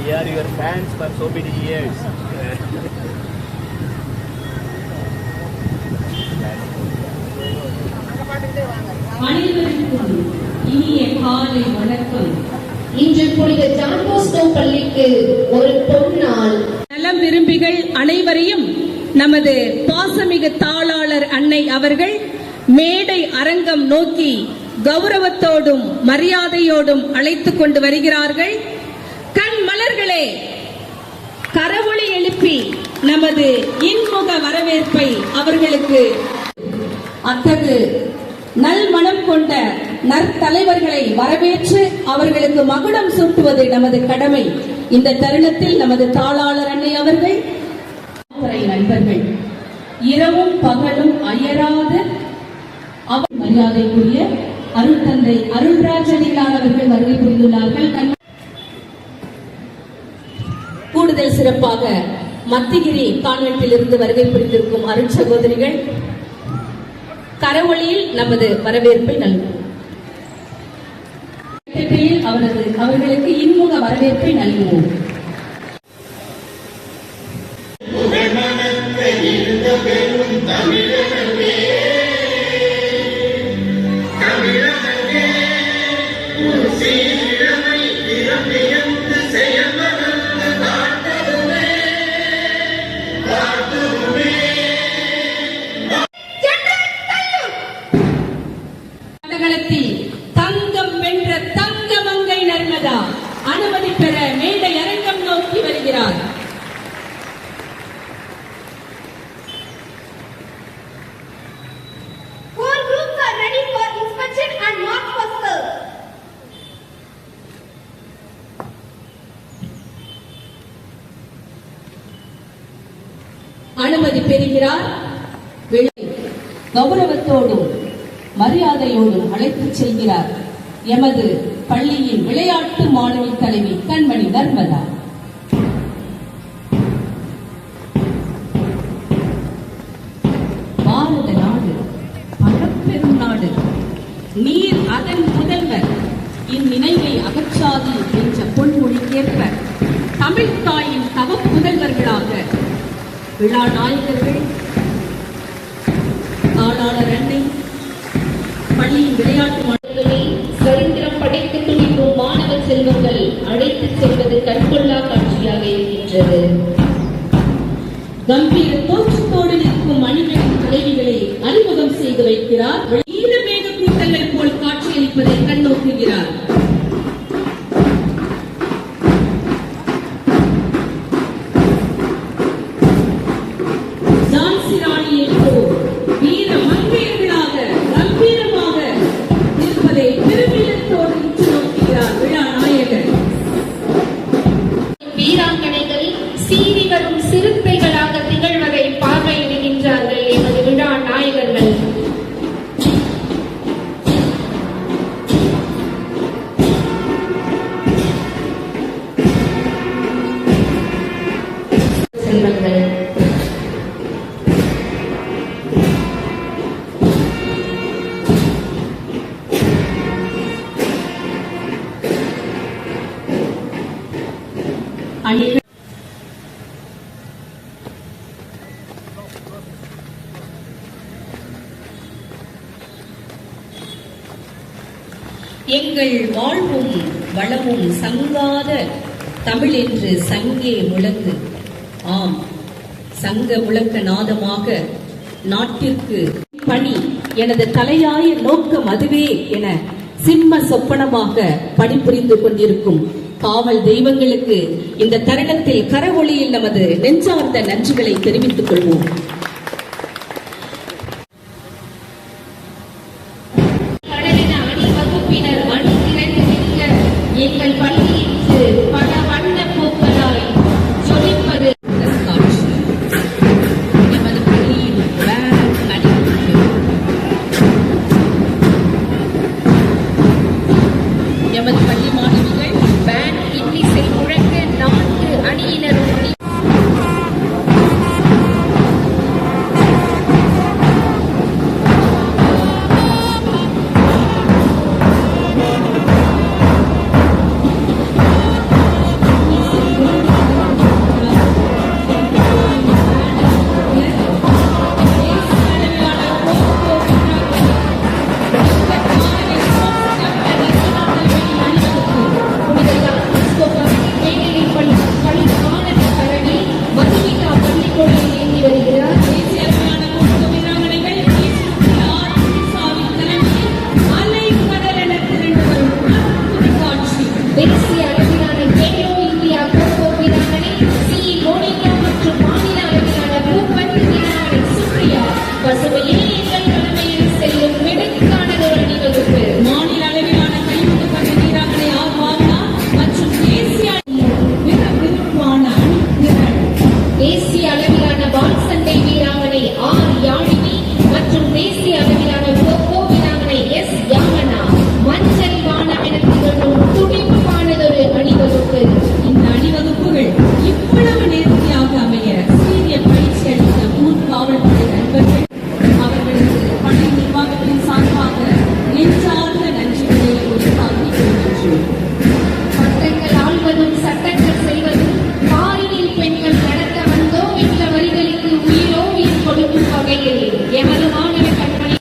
We are your fans for so many years. அனைவருக்கும் இனிய காலை வணக்கம். இன்று புனித ஜான் போஸ்கோ பள்ளிக்கு ஒரு பொன்னாள். நலம் விரும்பிகள் அனைவரையும் நமது பாசமிகு தாளாளர் அன்னை அவர்கள் மேடை அரங்கம் நோக்கி கௌரவத்தோடும் மரியாதையோடும் அழைத்துக் கொண்டு வருகிறார்கள். கண் மலர்களே, கரவொளி எழுப்பி நமது இன்முக வரவேற்பை அவர்களுக்கு அத்தகு நல் மனம் கொண்ட நற்தலைவர்களை வரவேற்று அவர்களுக்கு மகுடம் சூட்டுவது நமது கடமை. இந்த தருணத்தில் நமது தாளாளர் அன்னை அவர்கள் நண்பர்கள் இரவும் பகலும் அயராத அவர் மரியாதைக்குரிய அருள் தந்தை அருள்ராஜனிலான் அவர்கள் வருகை புரிந்துள்ளார்கள். கூடுதல் சிறப்பாக மத்திகிரி கான்வென்ட்டில் இருந்து வருகை புரிந்திருக்கும் அருள் சகோதரிகள் கரவொளியில் நமது வரவேற்பை நல்குவோம். அவர்களுக்கு இன்முக வரவேற்பை நல்குவோம். தங்கம் வென்ற தங்கமங்கை நர்மதா அனுமதி பெற மேடை அரங்கம் நோக்கி வருகிறார். அனுமதி பெறுகிறார். கௌரவத்தோடும் மரியாதையோடும் அழைத்துச் செல்கிறார் எமது பள்ளியின் விளையாட்டு மாணவி தலைவி கண்மணி நர்மதா. பாரத நாடு பழப்பெரும் நாடு, நீர் அதன் முதல்வர், இந்நினைவை அகற்றாது என்ற பொன்மொழிக்கேற்ப தமிழ் தாயின் தவ புதல்வர்களாக விழா நாயகர்கள் தாளாளர் அன்னை, பள்ளியின் விளையாட்டு மாணவர்களை சரித்திரம் படைத்து துடிக்கும் மாணவ செல்வங்கள் அழைத்துச் செல்வது கண்கொள்ளா காட்சியாக இருக்கின்றது. கம்பீர தோற்றத்தோடு நிற்கும் மணிகளின் தலைவிகளை அறிமுகம் செய்து வைக்கிறார். ஈரமேக கூட்டங்கள் போல் காட்சியளிப்பதை கண்ணோக்குகிறார். ஜான்சி ராணியை போல் வீர மங்கையர்களாக கம்பீரமாக நிற்பதை பெருமிதத்தோடு உற்று நோக்குகிறார் விழா நாயகர். வீராங்கனைகள் சீறி வரும் சிறுத்தைகளாக திகழ்வதை பார்வையிடுகின்றார்கள் எமது விழா நாயகர்கள். செல்வங்கள் எங்கள் வாழ்வும் வளமும் சங்காத தமிழ் என்று சங்கே முழங்கு. ஆம், சங்க முழக்க நாதமாக நாட்டிற்கு பணி எனது தலையாய நோக்கம் அதுவே என சிம்ம சொப்பனமாக பணிபுரிந்து கொண்டிருக்கும் காவல் தெய்வங்களுக்கு இந்த தருணத்தில் கரவொளியில் நமது நெஞ்சார்ந்த நன்றிகளை தெரிவித்துக் கொள்வோம். எங்கள் பள்ளியிற்கு பல வண்ண பூக்களாய் ஜொலிப்பது எமது பள்ளியில் எமது பள்ளி மாணவிகள் பேண்ட் இன்னிசை முழங்க 4 அணியினரும் தேசிய அளவிலான கேலோ இந்தியா கோகோ வீராங்கனை சி மோனிகா மற்றும் மாநில அளவிலான பூப்பந்து வீராங்கனை சுப்ரியா பசுமையில் எங்கள் தலைமையில் செல்லும் வெடுக்கானதொரு நிகழ்வு. மாநில அளவிலான கைவிட்டு பந்து வீராங்கனை ஆர் வாகனா மற்றும் தேசிய விருப்பான தேசிய அளவிலான பால் சண்டை வீராங்கனை ஆர் யாழினி மற்றும் தேசிய அளவிலான கோகோ வீராங்கனை எஸ் யாமனா மஞ்சள் வானமென திகழும் துடிப்பானதொரு அணிவகுப்பு. இந்த அணிவகுப்புகள் இவ்வளவு நேர்த்தியாக அமைய சீரிய பயிற்சி அளித்த ஊர் காவல்துறை நண்பர்கள் அவர்களுக்கு பள்ளி நிர்வாகத்தின் சார்பாக நெஞ்சார்ந்த நன்றிகளை உரித்தாக்கிக் கொள்கின்றோம். சட்டங்கள் ஆள்வதும் சட்டங்கள் செய்வதும் பாரினில் பெண்கள் நடத்த வந்தோம் என்ற வரிகளுக்கு உயிரோ உயிர் கொடுக்கும் வகையில் எமது மாநில கண்மணி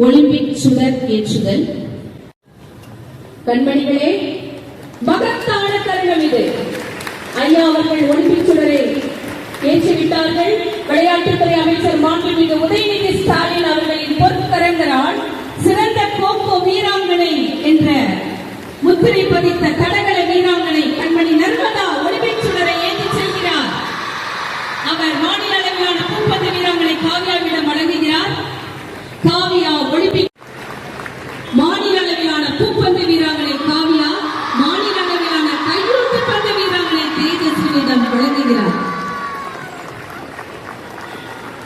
ஒலிம்பிக் சுடர் ஏற்றுதல். கண்மணிகளே, மகத்தான தருணம் இது. ஐயா அவர்கள் ஒலிம்பிக் சுடரை ஏற்றிவிட்டார்கள். விளையாட்டுத்துறை அமைச்சர் மாண்புமிகு உதயநிதி ஸ்டாலின் அவர்களின் பொற்கரங்களால் சிறந்த கோகோ வீராங்கனை என்ற முத்திரை பதித்த தடகள வீராங்கனை கண்மணி நர்மதா ஒலிம்பிக் சுடரை ஏற்றி செல்கிறார். அவர் மாநில அளவிலான பூப்பந்து வீராங்கனை காவ்யாவிடம் வழங்குகிறார். காவியா ஒலிம்பிக் மாநில அளவிலான பூப்பந்து வீராங்கனை காவியா மாநில அளவிலான கையூட்டு பந்து வீராங்கனை தேஜஸ்வினிடம் வழங்குகிறார்.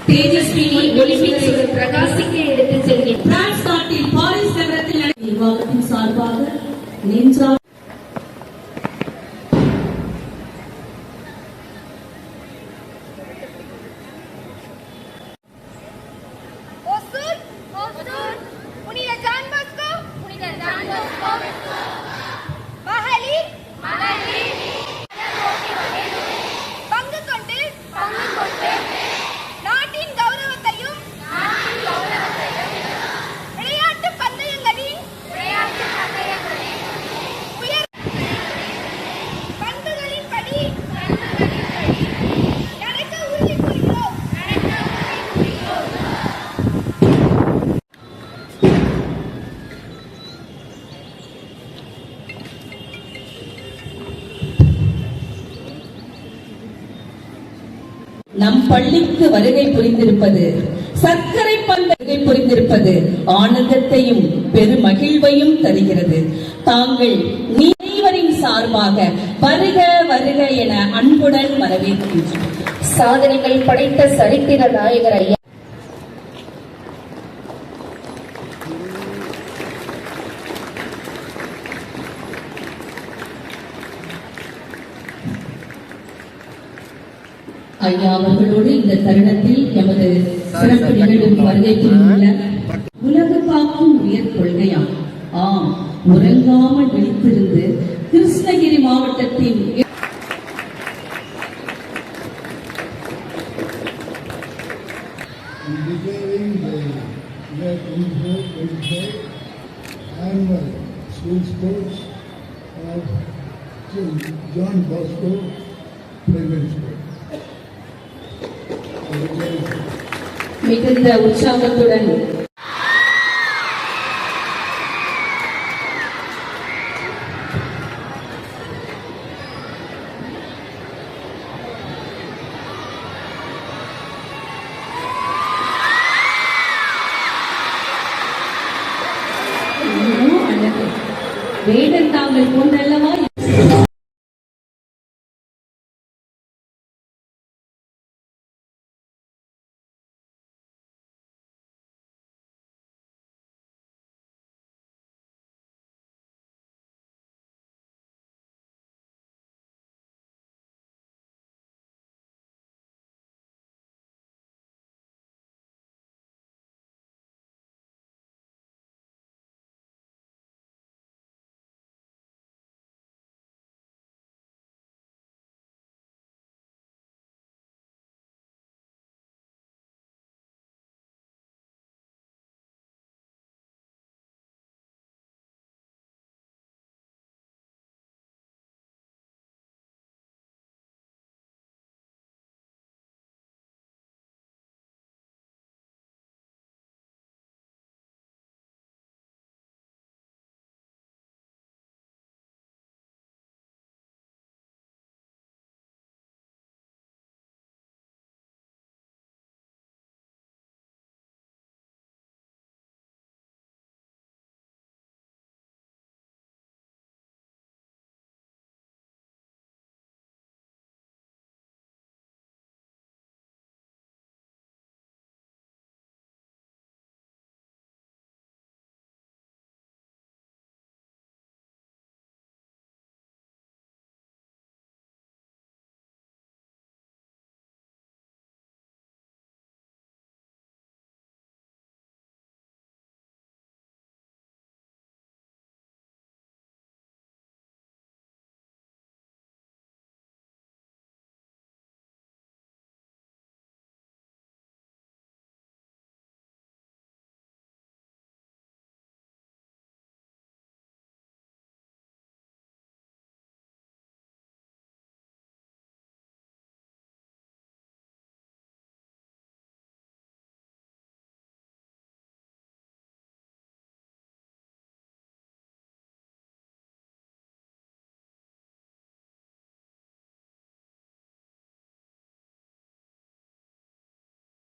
தேஜஸ்வினி ஒலிம்பிக் சுடர் பிரகாசிக்க எடுத்து செல்கிறார். பிரான்ஸ் நாட்டில் பாரிஸ் நகரத்தில் நடந்த நிர்வாகத்தின் சார்பாக நெஞ்சா புனித ஜான் பாஸ்கோ மகளி பங்கு கொண்டு நாட்டின் கௌரவத்தையும் விளையாட்டு பந்தயங்களில் உயர் பண்புகளின்படி நடக்க உறுதி கூறுகிறோம். நம் பள்ளிக்கு வருகை புரிந்திருப்பது சர்க்கரை பந்தகை புரிந்திருப்பது ஆனந்தத்தையும் பெருமகிழ்வையும் தருகிறது. தாங்கள் அனைவரின் சார்பாக வருக வருக என அன்புடன் வரவேற்கின்றோம். சாதனைகள் படைத்த சரித்திர நாயகர் ஐயா ஐயா அவர்களோடு இந்த தருணத்தில் எமது சிறப்பு நிகழ்வுக்கு வருகை புரிந்துள்ள உலக காக்கும் உயர் கொள்கையாம். ஆம், உறங்காமல் விழித்திருந்து கிருஷ்ணகிரி மாவட்டத்தின் Hosur, annual school sports of John Bosco Primary School. மிகுந்த உற்சாகத்துடன் அழகு வேடன் தாங்கள் போன்றல்லவா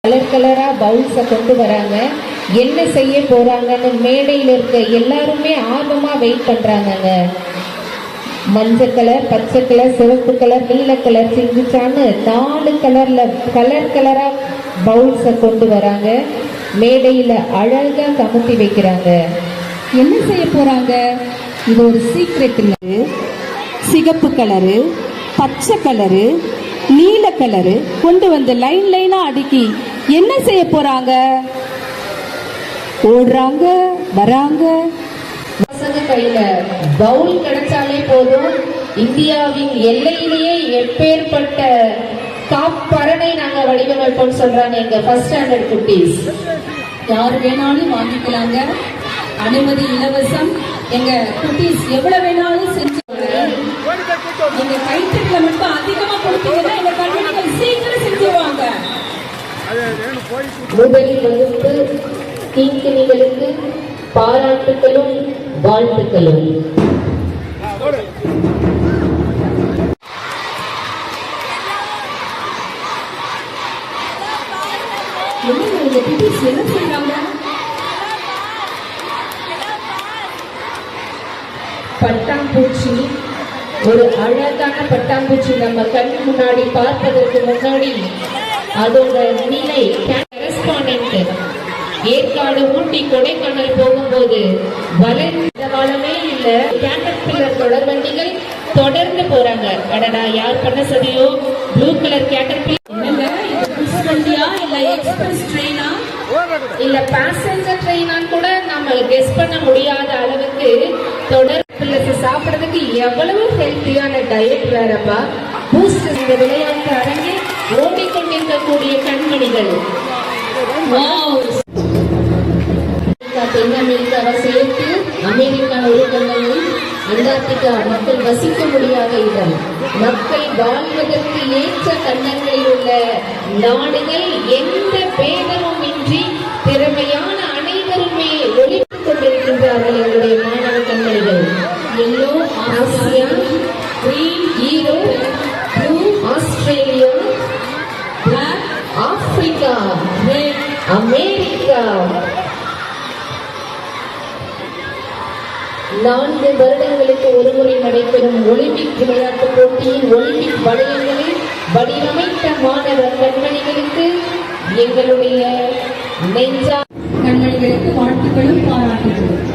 கலர் கலரா பவுல்ஸை கொண்டு வராங்க. என்ன செய்ய போறாங்கன்னு மேடையில் இருக்க எல்லாருமே ஆர்வமா வெயிட் பண்றாங்கங்க. மஞ்சள் கலர், பச்சை கலர், சிவப்பு கலர், நீல கலர், சிங்கிச்சான்னு 4 கலர்ல கலரா பவுல்ஸை கொண்டு வராங்க. மேடையில அழகா கமுத்தி வைக்கிறாங்க. என்ன செய்ய போறாங்க? இது ஒரு சீக்ரெட் இல்ல. சிகப்பு கலரு, பச்சை கலரு, நீல கலரு கொண்டு வந்து லைனா அடுக்கி என்ன செய்ய போறாங்க? ஓடுறாங்க, வராங்க. பசங்க கையில பவுல் கிடைச்சாலே போதும், இந்தியாவின் எல்லையிலேயே எப்பேற்பட்ட காப்பரணை நாங்க வடிவமைப்போம் சொல்றாங்க எங்க ஃபர்ஸ்ட் ஸ்டாண்டர்ட் குட்டீஸ். யார் வேணாலும் வாங்கிக்கலாங்க, அனுமதி இலவசம். எங்க குட்டீஸ் எவ்வளவு வேணாலும் செஞ்சு எங்க கைத்தட்டல மட்டும் அதிகமா கொடுத்தீங்கன்னா எங்க கண்மணிகள் சீக்கிரம் செஞ்சுருவாங்க. முதல் வகுப்பு தீங்கினிகளுக்கு பாராட்டுகளும் வாழ்த்துக்களும். எங்க குட்டீஸ் என்ன செய்யறாங்க? பட்டாம்பூச்சி, ஒரு அழகான பட்டாம்பூச்சி நம்ம கண் முன்னாடி பார்ப்பதற்கு முன்னாடி அதோட நிலை கரஸ்பாண்டன்ட் ஏற்காடு, ஊட்டி, கொடைக்கானல் போகும்போது வளர்ந்த காலமே இல்ல கேட்டர்பில்லர் தொடர்வண்டிகள் தொடர்ந்து போறாங்க. அடடா, யார் பண்ண சதியோ ப்ளூ கலர் கேட்டர்பில்லர் இல்ல எக்ஸ்பிரஸ் ட்ரெயினா இல்ல பேசஞ்சர் ட்ரெயினான்னு கூட நம்ம கெஸ் பண்ண முடியாத அளவுக்கு தொடர் சாப்பிடுறதுக்கு எவ்வளவு ஹெல்த்தியான டயட் வேறப்பா. பூஸ்ட் இந்த விளையாட்டு அரங்கி ஓடிக்கொண்டிருக்கக்கூடிய கண்மணிகள் தென்னமில்காவை சேர்த்து அமெரிக்கா ஒரு கண்டங்கள், அண்டார்டிகா மக்கள் வசிக்க முடியாத இடம். மக்கள் வாழ்வதற்கு ஏற்ற கண்டங்களில் உள்ள நாடுகள் எந்த பேதமும் இன்றி திறமையான அனைவருமே ஒழித்துக் கொண்டிருக்கின்றார்கள். எங்களுடைய மாணவ கண்மணிகள் yellow Asia, green Europe, blue Australia, black Africa, red America. 4 வருடங்களுக்கு ஒருமுறை நடைபெறும் ஒலிம்பிக் விளையாட்டுப் போட்டியின் ஒலிம்பிக் வளையங்களை வடிவமைத்த மாணவர் கண்மணிகளுக்கு எங்களுடைய நெஞ்சா கண்மணிகளுக்கு வாழ்த்துக்களும் பாராட்டுகளும்.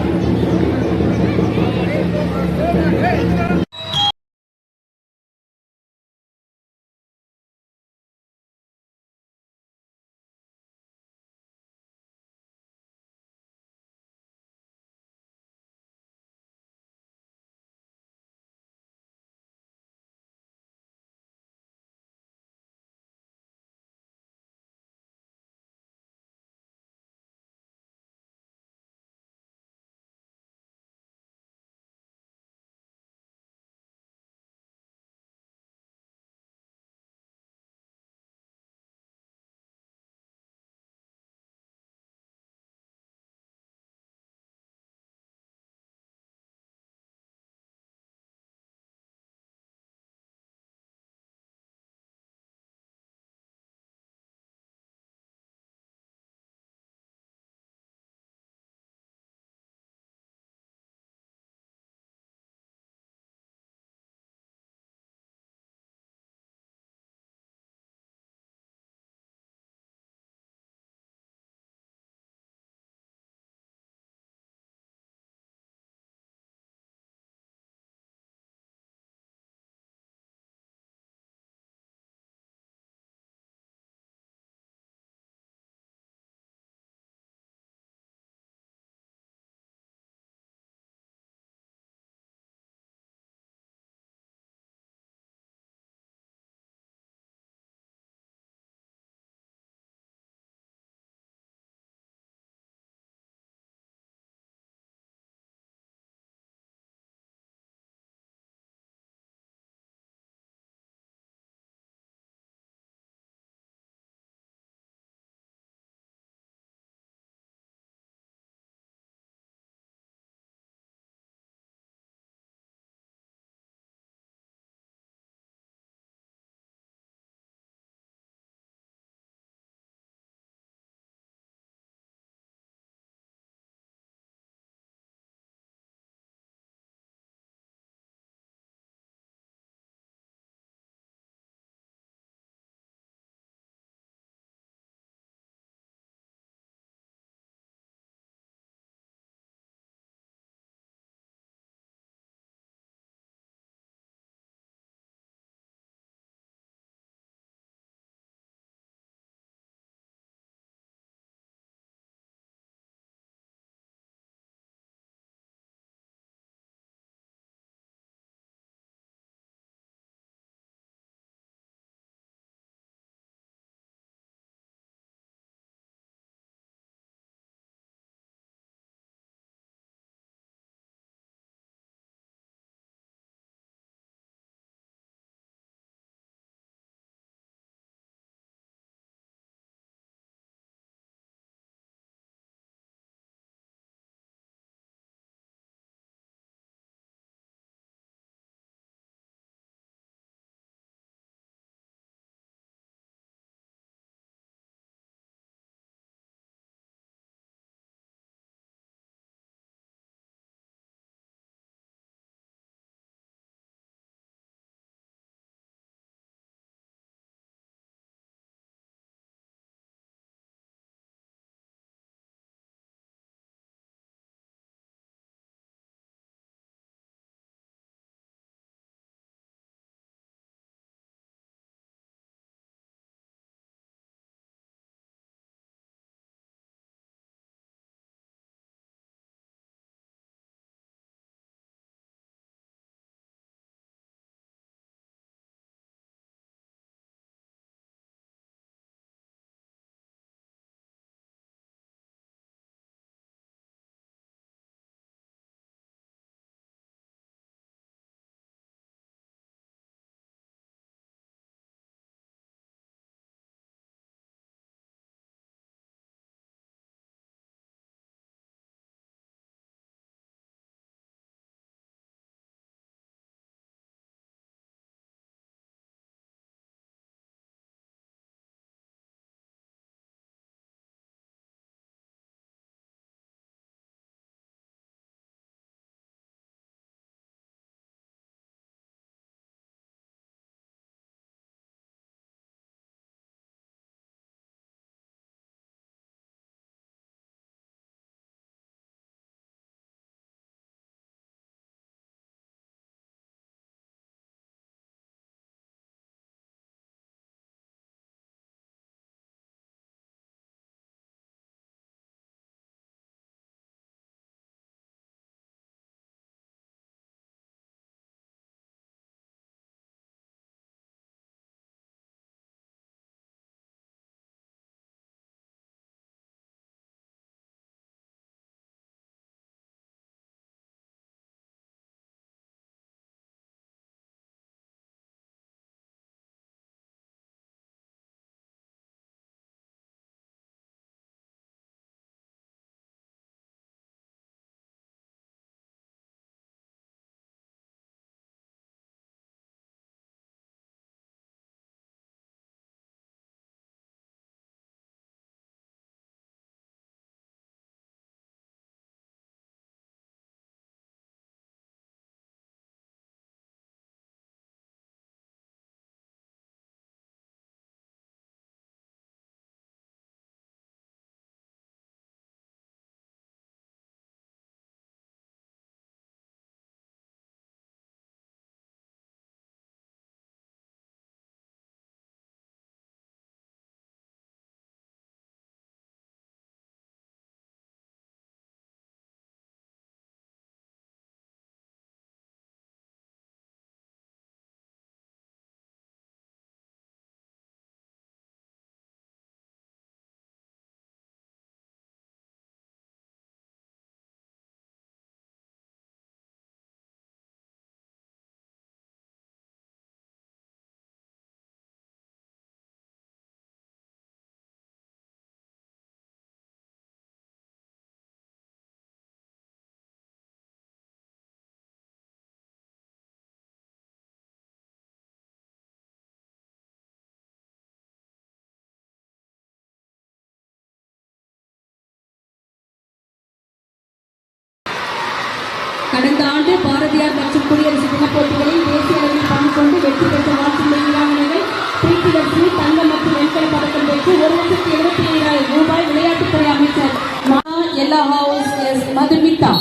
ஹவுஸ் எஸ் மதுமிதா.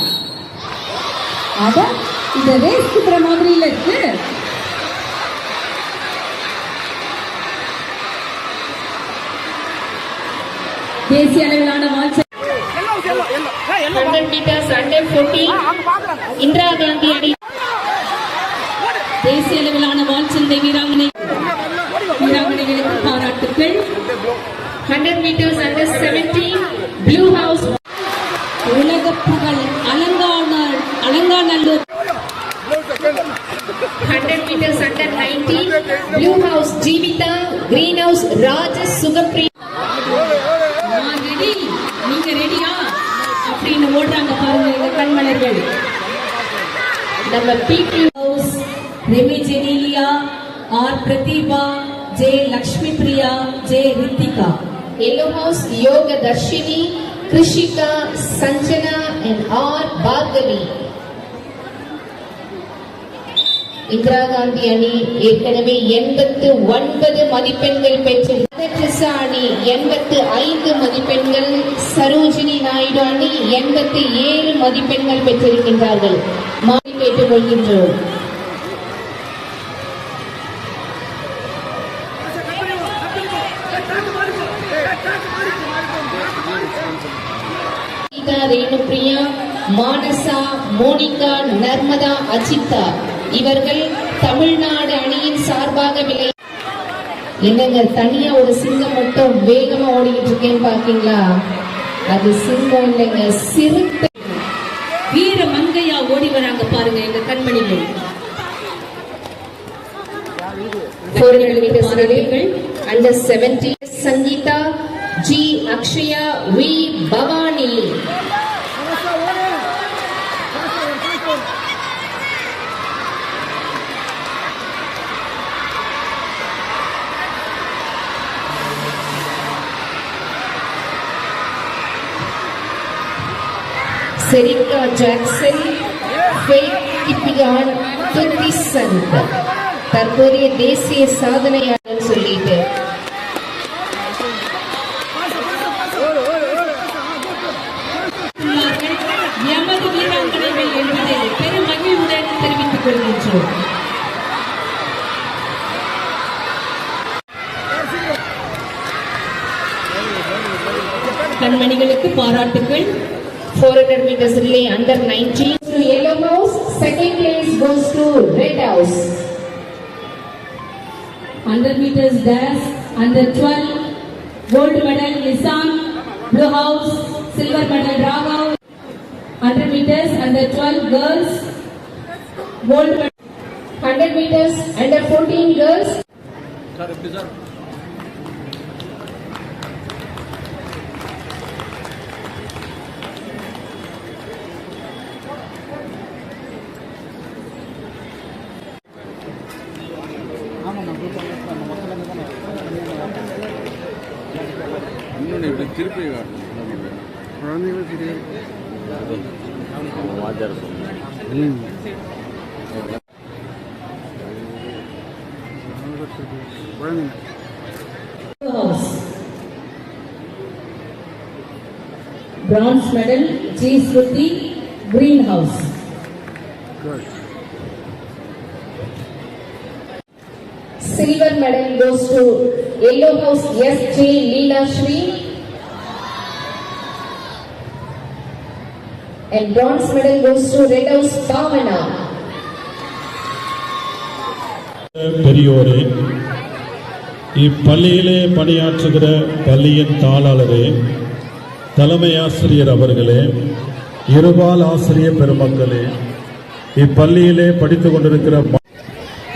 அட இந்த ரேஸ் குத்துற மாதிரில இருக்கு. தேசிய அளவிலான வால்ச 100 meters under 14 இந்திரா காந்தி அணி. தேசிய அளவிலான வால்சந்தை வீராங்கனைகளுக்கு பாராட்டுக்கள். 100 meters under 17 Blue House. உலக புகழ் Alanganallur. 100 meters under 19 Blue House Jeevitha, Green House Rajesh Sugapriya. Ready, நீங்க ரெடியா அப்படின்னு ஓடுறாங்க பாருங்க எங்க கண்மலர்கள். நம்ம PT house Remi Genelia, R Pradeepa, J Lakshmi Priya, J Rithika. Yellow House Yoga Dharshini, Krishika, Sanjana and R Bhargavi. Indira Gandhi அணி ஏற்கனவே 89 மதிப்பெண்கள் பெற்று, அணி 85 மதிப்பெண்கள், சரோஜினி நாயுடு அணி 87 மதிப்பெண்கள் பெற்றிருக்கின்றார்கள். மாறி கேட்டுக் கொள்கின்றோம். ரேணுபிரியா, மானசா, மோனிகா, நர்மதா, அஜிதா இவர்கள் தமிழ்நாடு அணியின் சார்பாக விளை. என்னங்க தனியா ஒரு சிங்கம் மட்டும் வேகமா ஓடிக்கிட்டு இருக்கேன்னு பாத்தீங்களா? அது சிங்கம் இல்லைங்க, சிறுத்தை. வீர மங்கையா ஓடி வராங்க பாருங்க எங்க கண்மணிகள். 400 meters relay under 70 Sangeetha, G Akshaya, V Bhavani. Shericka Jackson, Faith Kipyegon, துர்தி சந்த் தற்போதைய தேசிய சாதனையாளர் சொல்லிட்டு எமது வீராங்கனைகள் என்பதை பெரும் மகிழ்வுடன் தெரிவித்துக் கொள்கின்றோம். கண்மணிகளுக்கு பாராட்டுகள். 400 meters relay under 19 to Yellow House. Second place goes to Red House. 100 meters dash under 12 gold medal Nissan, Blue House silver medal Raghav. 100 meters under 12 girls gold medal. 100 meters under 14 girls. திருப்பி bronze medal G Shruti, Green House. Silver medal goes to Yellow House S J Leela Shri. And bronze medal goes to Red House Bhavana. பெரியோரே, இப்பள்ளியிலே பணியாற்றுகிற பள்ளியின் தாளாளரே, தலைமை ஆசிரியர் அவர்களே, இருபால் ஆசிரியர் பெருமக்களே, இப்பள்ளியிலே படித்துக் கொண்டிருக்கிற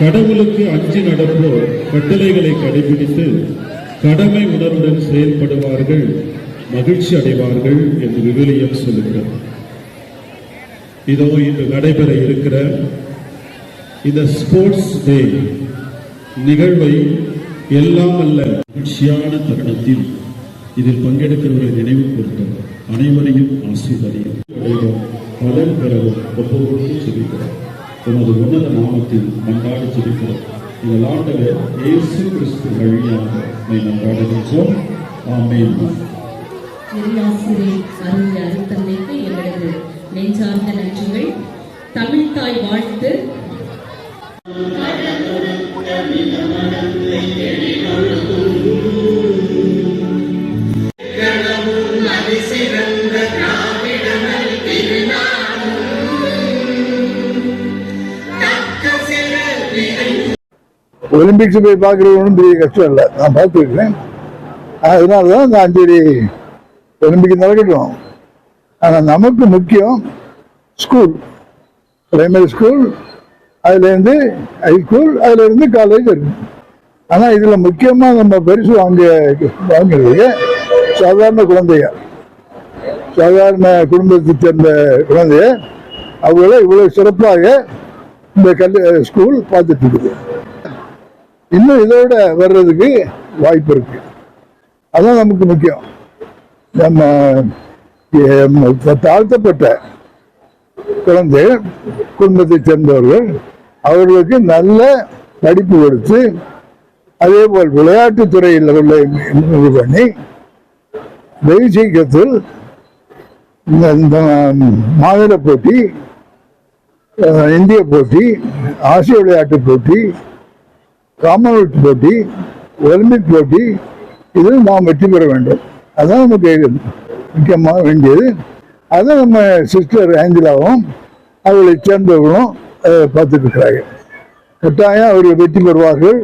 கடவுளுக்கு அஞ்சி நடப்போர் கட்டளைகளை கடைபிடித்து கடமை உணர்வுடன் செயல்படுவார்கள், மகிழ்ச்சி அடைவார்கள் என்று விவிலியம் சொல்லுகிறது. இதோ இன்று நடைபெற இருக்கிற இந்த ஸ்போர்ட்ஸ் டே நிகழ்வை எல்லாம் அல்ல மகிழ்ச்சியான தருணத்தில் இதில் பங்கெடுக்கிறவர்களை நினைவு கூர்த்தோம். அனைவரையும் ஆசீர்வதியும் அடைவோம், பலன் பெறவும் ஒவ்வொரு செபிக்கிறோம். உமது உன்னத நாமத்தில் மன்றாடி செபிக்கிறோம். இந்த ஆண்டவர் இயேசு கிறிஸ்து வழியாக நன்றாடுகின்றோம். ஆமென். இறையாசிரியர் அருள் அருத்தந்தைக்கு எங்களது நெஞ்சார்ந்த நன்றிகள். தமிழ் தாய் வாழ்த்து. ஒலிம்பிக்ஸ் போய் பார்க்கறது ஒன்றும் பெரிய கஷ்டம் இல்லை, நான் பார்த்துருக்கேன். அதனால தான் இந்த 5 ஒலிம்பிக் நடக்கட்டும். ஆனால் நமக்கு முக்கியம் ஸ்கூல், பிரைமரி ஸ்கூல், அதுலேருந்து ஹைஸ்கூல், அதுலேருந்து காலேஜ் இருக்கு. ஆனால் இதில் முக்கியமாக நம்ம பரிசு வாங்குறது சாதாரண குழந்தைய, சாதாரண குடும்பத்தை சேர்ந்த குழந்தைய, அவங்கள இவ்வளோ சிறப்பாக இந்த ஸ்கூல் பார்த்துட்டு இருக்குது. இன்னும் இதோட வர்றதுக்கு வாய்ப்பு இருக்கு. அதான் நமக்கு முக்கியம். நம்ம தாழ்த்தப்பட்ட குழந்தை குடும்பத்தை சேர்ந்தவர்கள் அவர்களுக்கு நல்ல படிப்பு கொடுத்து, அதே போல் விளையாட்டுத் துறையில் இது பண்ணி வெகு சீக்கிரத்தில் இந்த மாநில போட்டி, இந்திய போட்டி, ஆசிய விளையாட்டு போட்டி, காமன்வெல்த் போட்டி, ஒலிம்பிக் போட்டி, இதில் நாம் வெற்றி பெற வேண்டும். அதான் நமக்கு முக்கியமாக வேண்டியது. அதை நம்ம சிஸ்டர் ஆஞ்சலாவும் அவர்களை சேர்ந்தவர்களும் பார்த்துட்டு இருக்கிறார்கள். கட்டாயம் அவர்கள் வெற்றி பெறுவார்கள்.